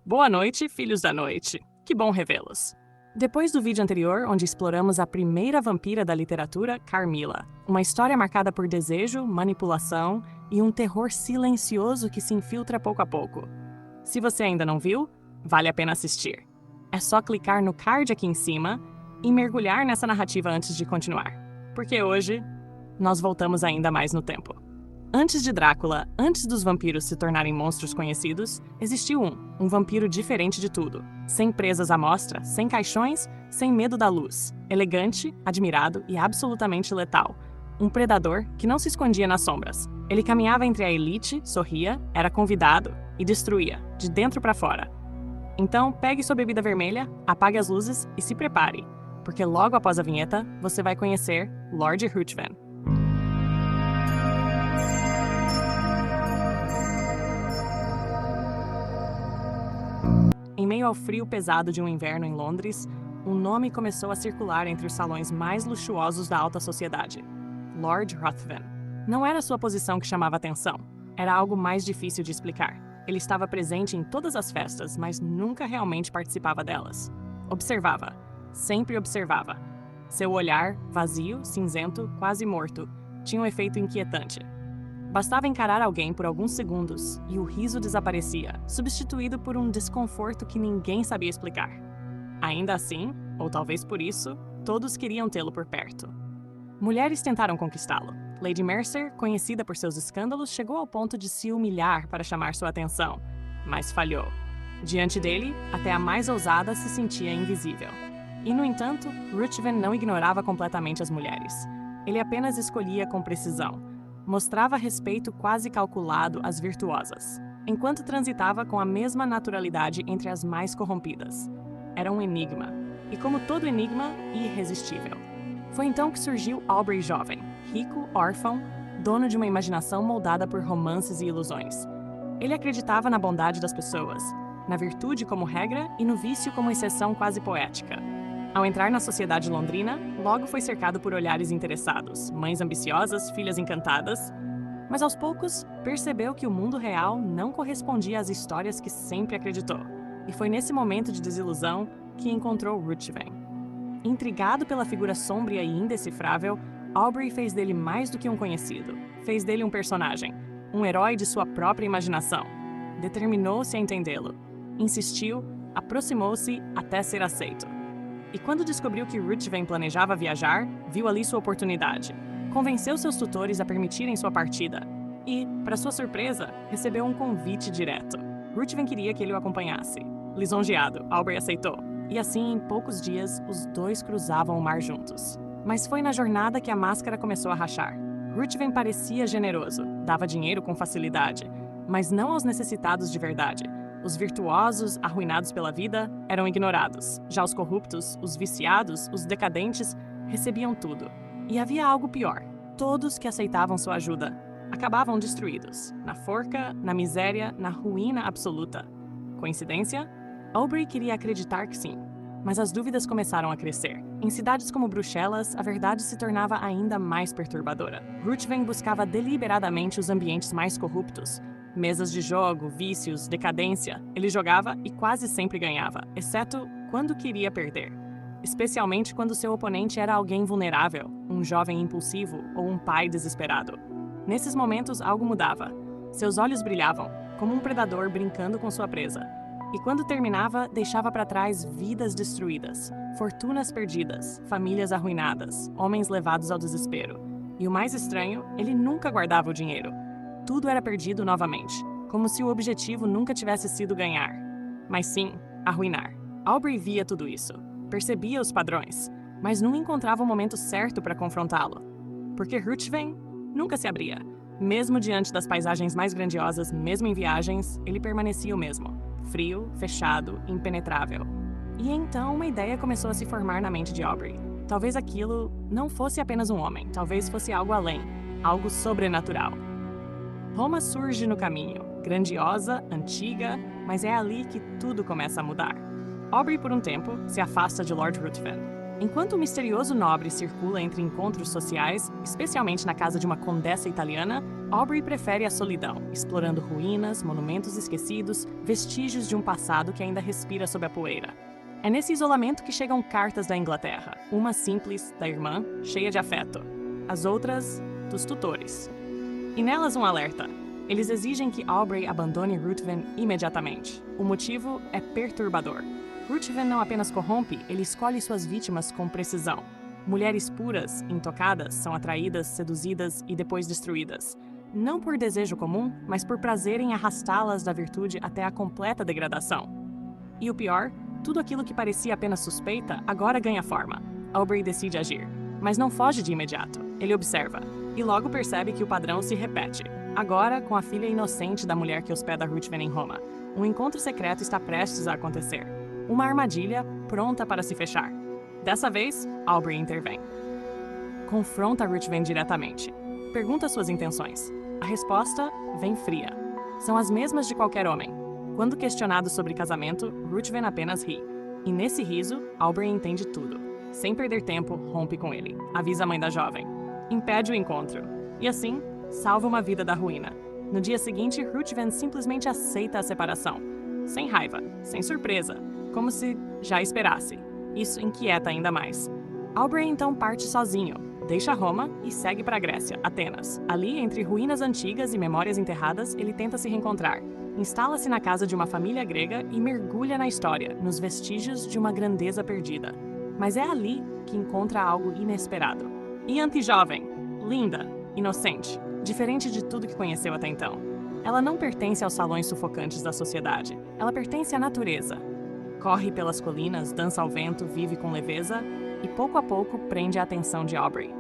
Boa noite, filhos da noite. Que bom revê-los. Depois do vídeo anterior, onde exploramos a primeira vampira da literatura, Carmilla, uma história marcada por desejo, manipulação e um terror silencioso que se infiltra pouco a pouco. Se você ainda não viu, vale a pena assistir. É só clicar no card aqui em cima e mergulhar nessa narrativa antes de continuar, porque hoje nós voltamos ainda mais no tempo. Antes de Drácula, antes dos vampiros se tornarem monstros conhecidos, existiu um vampiro diferente de tudo, sem presas à mostra, sem caixões, sem medo da luz, elegante, admirado e absolutamente letal. Um predador que não se escondia nas sombras. Ele caminhava entre a elite, sorria, era convidado e destruía, de dentro para fora. Então, pegue sua bebida vermelha, apague as luzes e se prepare, porque logo após a vinheta, você vai conhecer Lord Ruthven. Em meio ao frio pesado de um inverno em Londres, um nome começou a circular entre os salões mais luxuosos da alta sociedade: Lord Ruthven. Não era sua posição que chamava atenção, era algo mais difícil de explicar. Ele estava presente em todas as festas, mas nunca realmente participava delas. Observava, sempre observava. Seu olhar, vazio, cinzento, quase morto, tinha um efeito inquietante. Bastava encarar alguém por alguns segundos e o riso desaparecia, substituído por um desconforto que ninguém sabia explicar. Ainda assim, ou talvez por isso, todos queriam tê-lo por perto. Mulheres tentaram conquistá-lo. Lady Mercer, conhecida por seus escândalos, chegou ao ponto de se humilhar para chamar sua atenção, mas falhou. Diante dele, até a mais ousada se sentia invisível. E, no entanto, Ruthven não ignorava completamente as mulheres. Ele apenas escolhia com precisão. Mostrava respeito quase calculado às virtuosas, enquanto transitava com a mesma naturalidade entre as mais corrompidas. Era um enigma, e como todo enigma, irresistível. Foi então que surgiu Aubrey jovem, rico, órfão, dono de uma imaginação moldada por romances e ilusões. Ele acreditava na bondade das pessoas, na virtude como regra e no vício como exceção quase poética. Ao entrar na sociedade londrina, logo foi cercado por olhares interessados, mães ambiciosas, filhas encantadas, mas aos poucos percebeu que o mundo real não correspondia às histórias que sempre acreditou. E foi nesse momento de desilusão que encontrou Ruthven. Intrigado pela figura sombria e indecifrável, Aubrey fez dele mais do que um conhecido. Fez dele um personagem, um herói de sua própria imaginação. Determinou-se a entendê-lo. Insistiu, aproximou-se até ser aceito. E quando descobriu que Ruthven planejava viajar, viu ali sua oportunidade. Convenceu seus tutores a permitirem sua partida. E, para sua surpresa, recebeu um convite direto. Ruthven queria que ele o acompanhasse. Lisonjeado, Aubrey aceitou. E assim, em poucos dias, os dois cruzavam o mar juntos. Mas foi na jornada que a máscara começou a rachar. Ruthven parecia generoso, dava dinheiro com facilidade, mas não aos necessitados de verdade. Os virtuosos, arruinados pela vida, eram ignorados. Já os corruptos, os viciados, os decadentes, recebiam tudo. E havia algo pior. Todos que aceitavam sua ajuda acabavam destruídos. Na forca, na miséria, na ruína absoluta. Coincidência? Aubrey queria acreditar que sim. Mas as dúvidas começaram a crescer. Em cidades como Bruxelas, a verdade se tornava ainda mais perturbadora. Ruthven buscava deliberadamente os ambientes mais corruptos. Mesas de jogo, vícios, decadência. Ele jogava e quase sempre ganhava, exceto quando queria perder. Especialmente quando seu oponente era alguém vulnerável, um jovem impulsivo ou um pai desesperado. Nesses momentos, algo mudava. Seus olhos brilhavam, como um predador brincando com sua presa. E quando terminava, deixava para trás vidas destruídas, fortunas perdidas, famílias arruinadas, homens levados ao desespero. E o mais estranho, ele nunca guardava o dinheiro. Tudo era perdido novamente, como se o objetivo nunca tivesse sido ganhar, mas sim, arruinar. Aubrey via tudo isso, percebia os padrões, mas não encontrava o momento certo para confrontá-lo. Porque Ruthven nunca se abria. Mesmo diante das paisagens mais grandiosas, mesmo em viagens, ele permanecia o mesmo. Frio, fechado, impenetrável. E então uma ideia começou a se formar na mente de Aubrey. Talvez aquilo não fosse apenas um homem, talvez fosse algo além, algo sobrenatural. Roma surge no caminho, grandiosa, antiga, mas é ali que tudo começa a mudar. Aubrey, por um tempo, se afasta de Lord Ruthven. Enquanto o misterioso nobre circula entre encontros sociais, especialmente na casa de uma condessa italiana, Aubrey prefere a solidão, explorando ruínas, monumentos esquecidos, vestígios de um passado que ainda respira sob a poeira. É nesse isolamento que chegam cartas da Inglaterra, uma simples, da irmã, cheia de afeto. As outras, dos tutores. E nelas um alerta. Eles exigem que Aubrey abandone Ruthven imediatamente. O motivo é perturbador. Ruthven não apenas corrompe, ele escolhe suas vítimas com precisão. Mulheres puras, intocadas, são atraídas, seduzidas e depois destruídas. Não por desejo comum, mas por prazer em arrastá-las da virtude até a completa degradação. E o pior, tudo aquilo que parecia apenas suspeita agora ganha forma. Aubrey decide agir, mas não foge de imediato. Ele observa, e logo percebe que o padrão se repete. Agora, com a filha inocente da mulher que hospeda Ruthven em Roma, um encontro secreto está prestes a acontecer. Uma armadilha pronta para se fechar. Dessa vez, Aubrey intervém. Confronta Ruthven diretamente. Pergunta suas intenções. A resposta vem fria. São as mesmas de qualquer homem. Quando questionado sobre casamento, Ruthven apenas ri. E nesse riso, Aubrey entende tudo. Sem perder tempo, rompe com ele. Avisa a mãe da jovem. Impede o encontro. E assim, salva uma vida da ruína. No dia seguinte, Ruthven simplesmente aceita a separação. Sem raiva, sem surpresa, como se já esperasse. Isso inquieta ainda mais. Aubrey então parte sozinho, deixa Roma e segue para a Grécia, Atenas. Ali, entre ruínas antigas e memórias enterradas, ele tenta se reencontrar. Instala-se na casa de uma família grega e mergulha na história, nos vestígios de uma grandeza perdida. Mas é ali que encontra algo inesperado. Ianthe jovem, linda, inocente, diferente de tudo que conheceu até então. Ela não pertence aos salões sufocantes da sociedade. Ela pertence à natureza. Corre pelas colinas, dança ao vento, vive com leveza e, pouco a pouco, prende a atenção de Aubrey.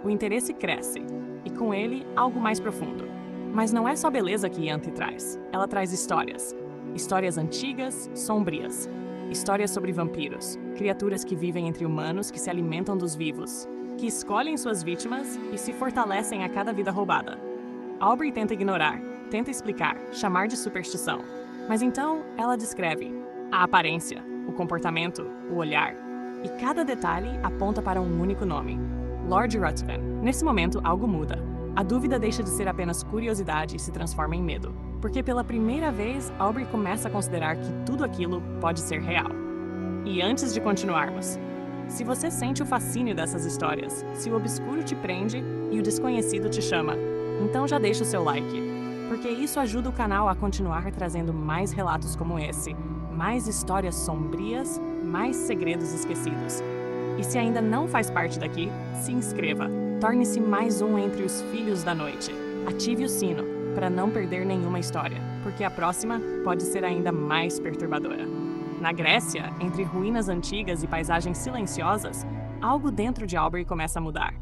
O interesse cresce, e com ele, algo mais profundo. Mas não é só beleza que Ianthe traz. Ela traz histórias. Histórias antigas, sombrias. Histórias sobre vampiros, criaturas que vivem entre humanos que se alimentam dos vivos, que escolhem suas vítimas e se fortalecem a cada vida roubada. Aubrey tenta ignorar, tenta explicar, chamar de superstição. Mas então ela descreve a aparência, o comportamento, o olhar. E cada detalhe aponta para um único nome: Lord Ruthven. Nesse momento, algo muda. A dúvida deixa de ser apenas curiosidade e se transforma em medo. Porque pela primeira vez, Aubrey começa a considerar que tudo aquilo pode ser real. E antes de continuarmos, se você sente o fascínio dessas histórias, se o obscuro te prende e o desconhecido te chama, então já deixa o seu like, porque isso ajuda o canal a continuar trazendo mais relatos como esse, mais histórias sombrias, mais segredos esquecidos. E se ainda não faz parte daqui, se inscreva, torne-se mais um entre os filhos da noite. Ative o sino para não perder nenhuma história, porque a próxima pode ser ainda mais perturbadora. Na Grécia, entre ruínas antigas e paisagens silenciosas, algo dentro de Aubrey começa a mudar.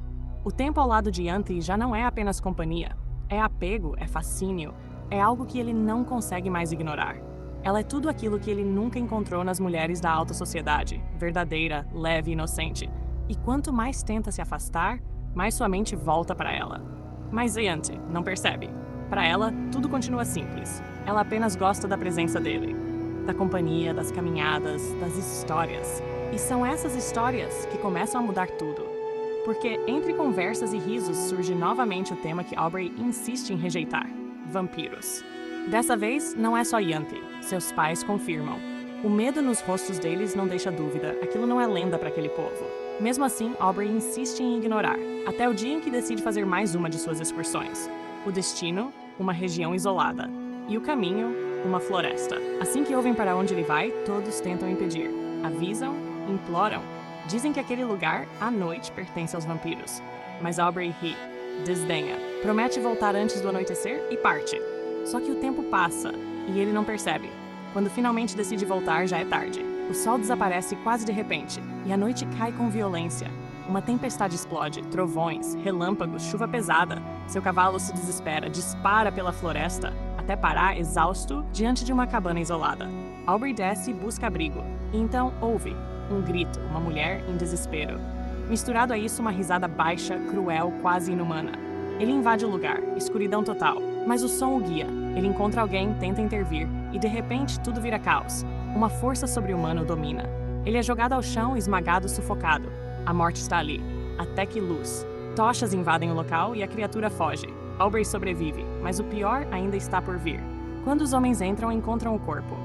O tempo ao lado de Ianthe já não é apenas companhia. É apego, é fascínio, é algo que ele não consegue mais ignorar. Ela é tudo aquilo que ele nunca encontrou nas mulheres da alta sociedade, verdadeira, leve e inocente. E quanto mais tenta se afastar, mais sua mente volta para ela. Mas Ianthe não percebe. Para ela, tudo continua simples. Ela apenas gosta da presença dele, da companhia, das caminhadas, das histórias. E são essas histórias que começam a mudar tudo. Porque entre conversas e risos surge novamente o tema que Aubrey insiste em rejeitar: vampiros. Dessa vez, não é só Ianthe. Seus pais confirmam. O medo nos rostos deles não deixa dúvida, aquilo não é lenda para aquele povo. Mesmo assim, Aubrey insiste em ignorar, até o dia em que decide fazer mais uma de suas excursões. O destino, uma região isolada. E o caminho, uma floresta. Assim que ouvem para onde ele vai, todos tentam impedir. Avisam, imploram. Dizem que aquele lugar, à noite, pertence aos vampiros. Mas Aubrey ri, desdenha, promete voltar antes do anoitecer e parte. Só que o tempo passa, e ele não percebe. Quando finalmente decide voltar, já é tarde. O sol desaparece quase de repente, e a noite cai com violência. Uma tempestade explode, trovões, relâmpagos, chuva pesada. Seu cavalo se desespera, dispara pela floresta, até parar, exausto, diante de uma cabana isolada. Aubrey desce e busca abrigo. E então ouve um grito, uma mulher em desespero. Misturado a isso, uma risada baixa, cruel, quase inumana. Ele invade o lugar, escuridão total, mas o som o guia. Ele encontra alguém, tenta intervir, e de repente tudo vira caos. Uma força sobre-humana o domina. Ele é jogado ao chão, esmagado, sufocado. A morte está ali, até que luz. Tochas invadem o local e a criatura foge. Aubrey sobrevive, mas o pior ainda está por vir. Quando os homens entram, encontram o corpo.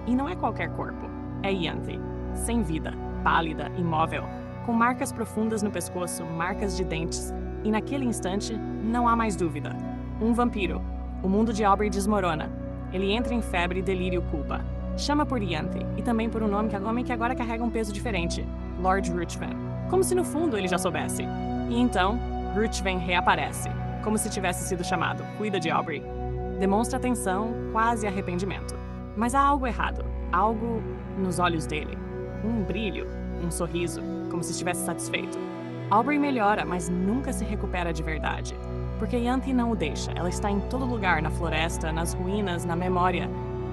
E não é qualquer corpo. É Ianthe, sem vida, pálida, imóvel, com marcas profundas no pescoço, marcas de dentes. E naquele instante, não há mais dúvida. Um vampiro. O mundo de Aubrey desmorona. Ele entra em febre, delírio, culpa. Chama por Ianthe, e também por um nome que agora carrega um peso diferente. Lord Ruthven. Como se no fundo ele já soubesse. E então, Ruthven reaparece, como se tivesse sido chamado. Cuida de Aubrey. Demonstra atenção, quase arrependimento. Mas há algo errado. Algo nos olhos dele. Um brilho, um sorriso, como se estivesse satisfeito. Aubrey melhora, mas nunca se recupera de verdade. Porque Ianthe não o deixa. Ela está em todo lugar, na floresta, nas ruínas, na memória.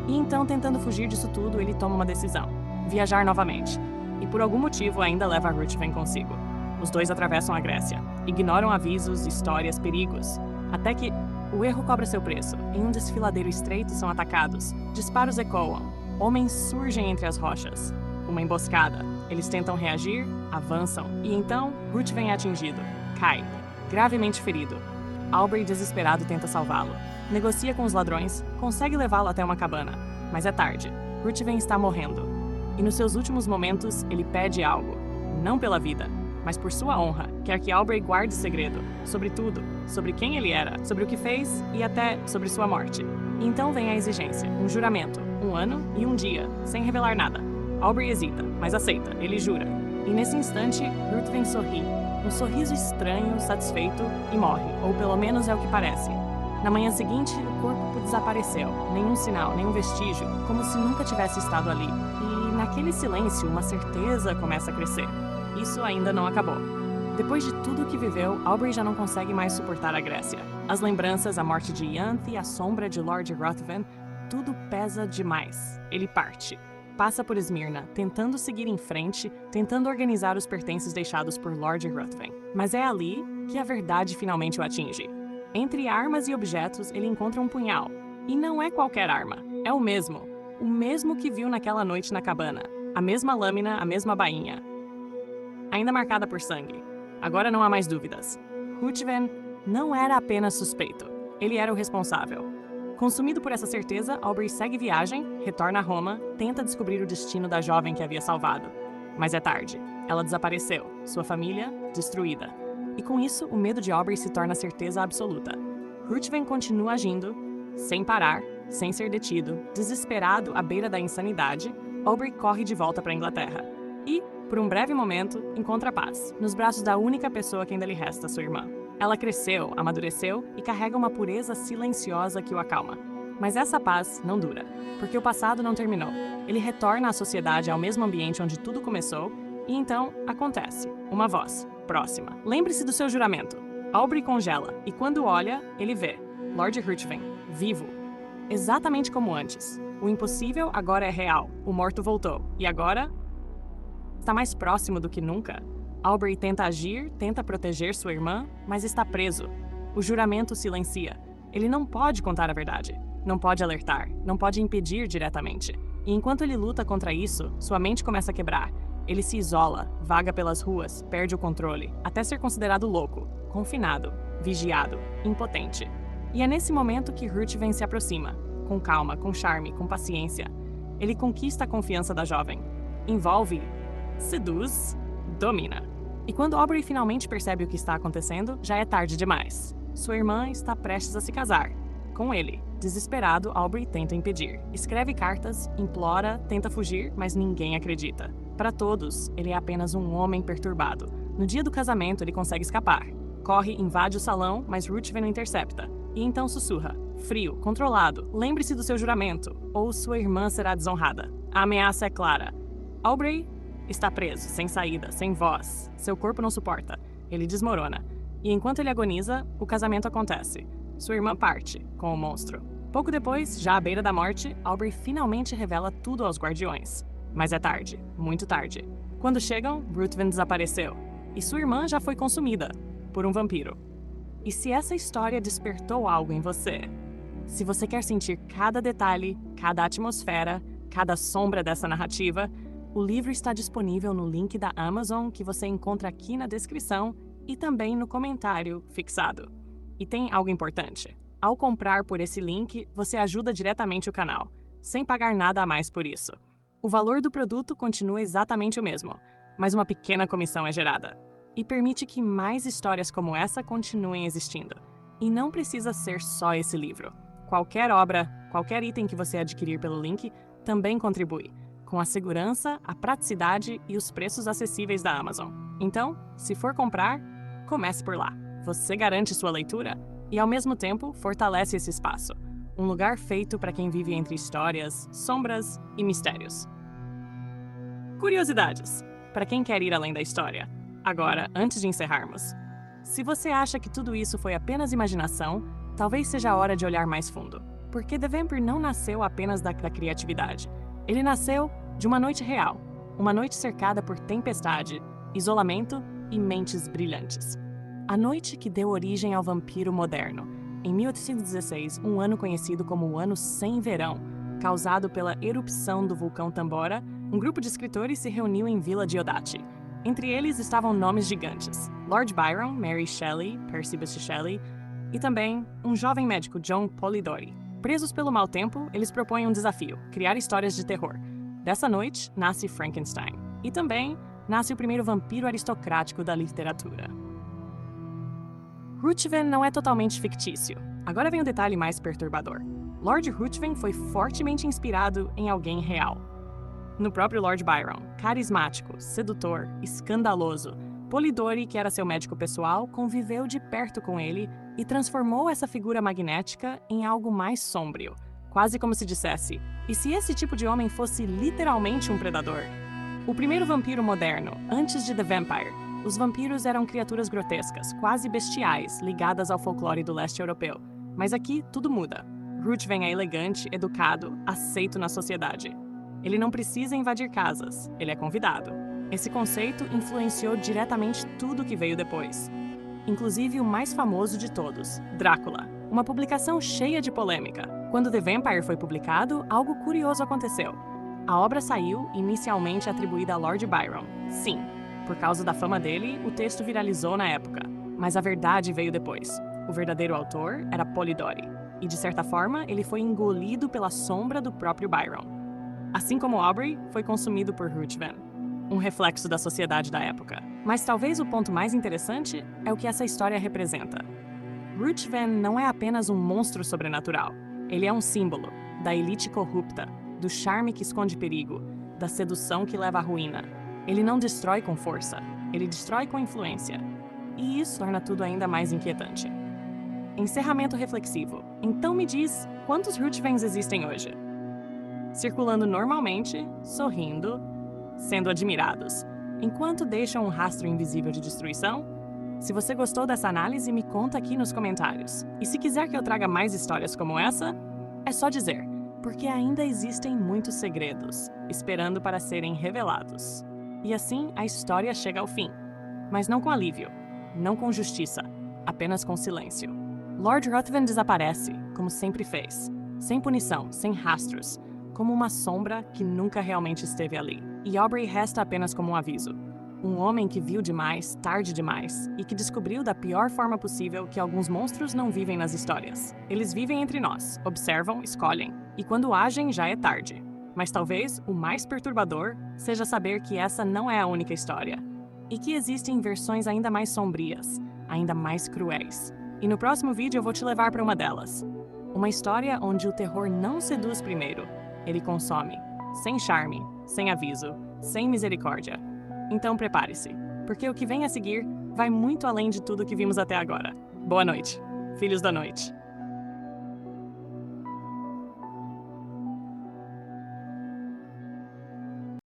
E então, tentando fugir disso tudo, ele toma uma decisão. Viajar novamente. E por algum motivo ainda leva Ruthven consigo. Os dois atravessam a Grécia. Ignoram avisos, histórias, perigos. Até que o erro cobra seu preço. Em um desfiladeiro estreito são atacados. Disparos ecoam. Homens surgem entre as rochas. Uma emboscada. Eles tentam reagir, avançam. E então, Ruthven é atingido. Cai. Gravemente ferido. Aubrey, desesperado, tenta salvá-lo. Negocia com os ladrões, consegue levá-lo até uma cabana. Mas é tarde. Ruthven está morrendo. E nos seus últimos momentos, ele pede algo. Não pela vida, mas por sua honra. Quer que Aubrey guarde segredo. Sobre tudo. Sobre quem ele era, sobre o que fez e até sobre sua morte. E então vem a exigência. Um juramento. Um ano e um dia, sem revelar nada. Aubrey hesita, mas aceita. Ele jura. E nesse instante, Ruthven sorri. Um sorriso estranho, satisfeito, e morre. Ou pelo menos é o que parece. Na manhã seguinte, o corpo desapareceu. Nenhum sinal, nenhum vestígio, como se nunca tivesse estado ali. E naquele silêncio, uma certeza começa a crescer. Isso ainda não acabou. Depois de tudo o que viveu, Aubrey já não consegue mais suportar a Grécia. As lembranças, a morte de Ianthe, a sombra de Lord Ruthven, tudo pesa demais. Ele parte. Passa por Esmirna, tentando seguir em frente, tentando organizar os pertences deixados por Lord Ruthven. Mas é ali que a verdade finalmente o atinge. Entre armas e objetos, ele encontra um punhal. E não é qualquer arma, é o mesmo que viu naquela noite na cabana. A mesma lâmina, a mesma bainha. Ainda marcada por sangue. Agora não há mais dúvidas. Ruthven não era apenas suspeito, ele era o responsável. Consumido por essa certeza, Aubrey segue viagem, retorna a Roma, tenta descobrir o destino da jovem que havia salvado. Mas é tarde. Ela desapareceu, sua família destruída. E com isso, o medo de Aubrey se torna certeza absoluta. Ruthven continua agindo, sem parar, sem ser detido, desesperado à beira da insanidade, Aubrey corre de volta para a Inglaterra. E, por um breve momento, encontra paz, nos braços da única pessoa que ainda lhe resta, sua irmã. Ela cresceu, amadureceu e carrega uma pureza silenciosa que o acalma. Mas essa paz não dura, porque o passado não terminou. Ele retorna à sociedade, ao mesmo ambiente onde tudo começou, e então acontece. Uma voz, próxima. Lembre-se do seu juramento. Aubrey congela, e quando olha, ele vê Lord Ruthven, vivo. Exatamente como antes. O impossível agora é real. O morto voltou. E agora? Está mais próximo do que nunca. Aubrey tenta agir, tenta proteger sua irmã, mas está preso. O juramento silencia. Ele não pode contar a verdade. Não pode alertar. Não pode impedir diretamente. E enquanto ele luta contra isso, sua mente começa a quebrar. Ele se isola, vaga pelas ruas, perde o controle, até ser considerado louco, confinado, vigiado, impotente. E é nesse momento que Ruthven se aproxima, com calma, com charme, com paciência. Ele conquista a confiança da jovem. Envolve, seduz, domina. E quando Aubrey finalmente percebe o que está acontecendo, já é tarde demais. Sua irmã está prestes a se casar. Com ele. Desesperado, Aubrey tenta impedir. Escreve cartas, implora, tenta fugir, mas ninguém acredita. Para todos, ele é apenas um homem perturbado. No dia do casamento, ele consegue escapar. Corre, invade o salão, mas Ruthven o intercepta. E então sussurra. Frio, controlado, lembre-se do seu juramento, ou sua irmã será desonrada. A ameaça é clara. Aubrey está preso, sem saída, sem voz. Seu corpo não suporta. Ele desmorona. E enquanto ele agoniza, o casamento acontece. Sua irmã parte, com o monstro. Pouco depois, já à beira da morte, Aubrey finalmente revela tudo aos guardiões. Mas é tarde, muito tarde. Quando chegam, Ruthven desapareceu. E sua irmã já foi consumida por um vampiro. E se essa história despertou algo em você? Se você quer sentir cada detalhe, cada atmosfera, cada sombra dessa narrativa, o livro está disponível no link da Amazon que você encontra aqui na descrição e também no comentário fixado. E tem algo importante. Ao comprar por esse link, você ajuda diretamente o canal, sem pagar nada a mais por isso. O valor do produto continua exatamente o mesmo, mas uma pequena comissão é gerada. E permite que mais histórias como essa continuem existindo. E não precisa ser só esse livro. Qualquer obra, qualquer item que você adquirir pelo link também contribui, com a segurança, a praticidade e os preços acessíveis da Amazon. Então, se for comprar, comece por lá. Você garante sua leitura e, ao mesmo tempo, fortalece esse espaço. Um lugar feito para quem vive entre histórias, sombras e mistérios. Curiosidades, para quem quer ir além da história. Agora, antes de encerrarmos, se você acha que tudo isso foi apenas imaginação, talvez seja a hora de olhar mais fundo. Porque The Vampire não nasceu apenas da criatividade. Ele nasceu de uma noite real, uma noite cercada por tempestade, isolamento e mentes brilhantes. A noite que deu origem ao vampiro moderno. Em 1816, um ano conhecido como o Ano Sem Verão, causado pela erupção do vulcão Tambora, um grupo de escritores se reuniu em Vila Diodati. Entre eles estavam nomes gigantes: Lord Byron, Mary Shelley, Percy Bysshe Shelley, e também um jovem médico, John Polidori. Presos pelo mau tempo, eles propõem um desafio: criar histórias de terror. Dessa noite, nasce Frankenstein. E também nasce o primeiro vampiro aristocrático da literatura. Ruthven não é totalmente fictício. Agora vem o detalhe mais perturbador. Lord Ruthven foi fortemente inspirado em alguém real. No próprio Lord Byron, carismático, sedutor, escandaloso, Polidori, que era seu médico pessoal, conviveu de perto com ele e transformou essa figura magnética em algo mais sômbrio, quase como se dissesse: e se esse tipo de homem fosse literalmente um predador? O primeiro vampiro moderno, antes de The Vampire, os vampiros eram criaturas grotescas, quase bestiais, ligadas ao folclore do leste europeu. Mas aqui tudo muda. Ruthven é elegante, educado, aceito na sociedade. Ele não precisa invadir casas, ele é convidado. Esse conceito influenciou diretamente tudo que veio depois. Inclusive o mais famoso de todos, Drácula. Uma publicação cheia de polêmica. Quando The Vampire foi publicado, algo curioso aconteceu. A obra saiu, inicialmente atribuída a Lord Byron. Sim, por causa da fama dele, o texto viralizou na época. Mas a verdade veio depois. O verdadeiro autor era Polidori. E, de certa forma, ele foi engolido pela sombra do próprio Byron. Assim como Aubrey foi consumido por Ruthven, um reflexo da sociedade da época. Mas talvez o ponto mais interessante é o que essa história representa. Ruthven não é apenas um monstro sobrenatural. Ele é um símbolo da elite corrupta, do charme que esconde perigo, da sedução que leva à ruína. Ele não destrói com força, ele destrói com influência. E isso torna tudo ainda mais inquietante. Encerramento reflexivo. Então me diz, quantos Ruthvens existem hoje? Circulando normalmente, sorrindo, sendo admirados, enquanto deixam um rastro invisível de destruição? Se você gostou dessa análise, me conta aqui nos comentários. E se quiser que eu traga mais histórias como essa, é só dizer, porque ainda existem muitos segredos, esperando para serem revelados. E assim, a história chega ao fim. Mas não com alívio, não com justiça, apenas com silêncio. Lord Ruthven desaparece, como sempre fez, sem punição, sem rastros, como uma sombra que nunca realmente esteve ali. E Aubrey resta apenas como um aviso. Um homem que viu demais, tarde demais, e que descobriu da pior forma possível que alguns monstros não vivem nas histórias. Eles vivem entre nós, observam, escolhem, e quando agem já é tarde. Mas talvez o mais perturbador seja saber que essa não é a única história, e que existem versões ainda mais sombrias, ainda mais cruéis. E no próximo vídeo eu vou te levar para uma delas. Uma história onde o terror não seduz primeiro, ele consome, sem charme, sem aviso, sem misericórdia. Então prepare-se, porque o que vem a seguir vai muito além de tudo que vimos até agora. Boa noite, filhos da noite.